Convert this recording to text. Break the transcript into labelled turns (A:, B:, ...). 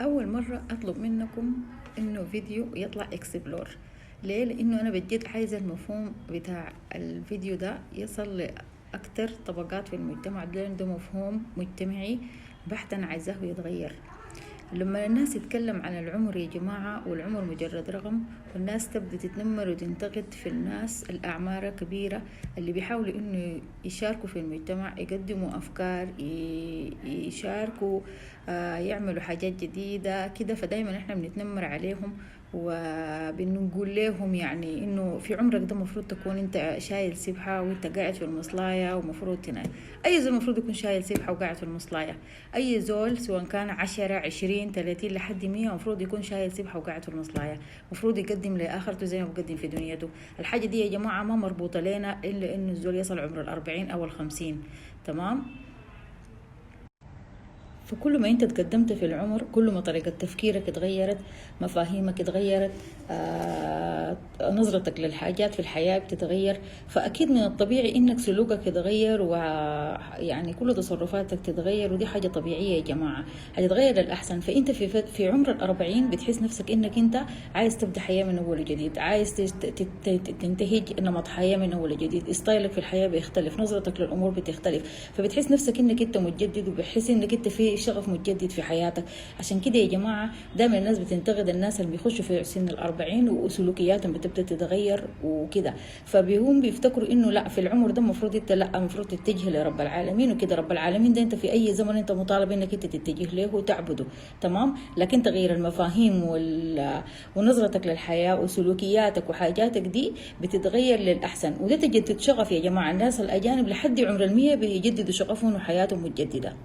A: اول مره اطلب منكم انه فيديو يطلع اكسبلور. ليه؟ لانه انا بجد عايزه المفهوم بتاع الفيديو ده يصل لاكتر طبقات في المجتمع، لانه ده مفهوم مجتمعي بحت انا عايزاه يتغير. لما الناس تتكلم عن العمر يا جماعة، والعمر مجرد رقم، والناس تبدأ تتنمر وتنتقد في الناس الأعمار كبيرة اللي بيحاولوا إنه يشاركوا في المجتمع، يقدموا أفكار، يشاركوا، يعملوا حاجات جديدة كده. فدايما إحنا بنتنمر عليهم وبنقول لهم يعني إنه في عمرك ده مفروض تكون أنت شايل سبحة وأنت قاعد في المصلاية، ومفروض تنام. أي زول مفروض يكون شايل سبحة وقاعد في المصلاية. أي زول سواء كان 10 20 30 لحد 100 مفروض يكون شايل سبحة وقاعد في المصلاية، مفروض يقدم لآخرته زي ما بقدم في دنيته. الحاجة دي يا جماعة ما مربوطة لنا إلا إنه الزول يصل عمر 40 أو 50. تمام؟ فكل ما انت تقدمت في العمر، كل ما طريقة تفكيرك اتغيرت، مفاهيمك اتغيرت، نظرتك للحاجات في الحياة بتتغير. فأكيد من الطبيعي انك سلوكك يتغير، ويعني كل تصرفاتك تتغير، ودي حاجة طبيعية يا جماعة، هتتغير للأحسن. فانت في عمر 40 بتحس نفسك انك انت عايز تبدأ حياة من أول وجديد، عايز تنتهج نمط حياة من أول وجديد، ستايلك في الحياة بيختلف، نظرتك للأمور بتختلف، فبتحس نفسك انك انت متجدد، وبتحس انك انت في شغف متجدد في حياتك. عشان كده يا جماعة دائما الناس بتنتقد الناس اللي بيخشوا في سن 40 وسلوكياتهم بتبدأ تتغير وكده. فبيهم بيفتكروا انه لا، في العمر ده المفروض انت لا، المفروض تتجه لرب العالمين وكده. رب العالمين ده انت في اي زمن انت مطالب انك انت تتجه له وتعبده. تمام؟ لكن تغيير المفاهيم ونظرتك للحياة وسلوكياتك وحاجاتك دي بتتغير للأحسن، وده تجدد شغف يا جماعة. الناس الأجانب لحد عمر 100 بيجددوا شغفهم وحياتهم متجددة.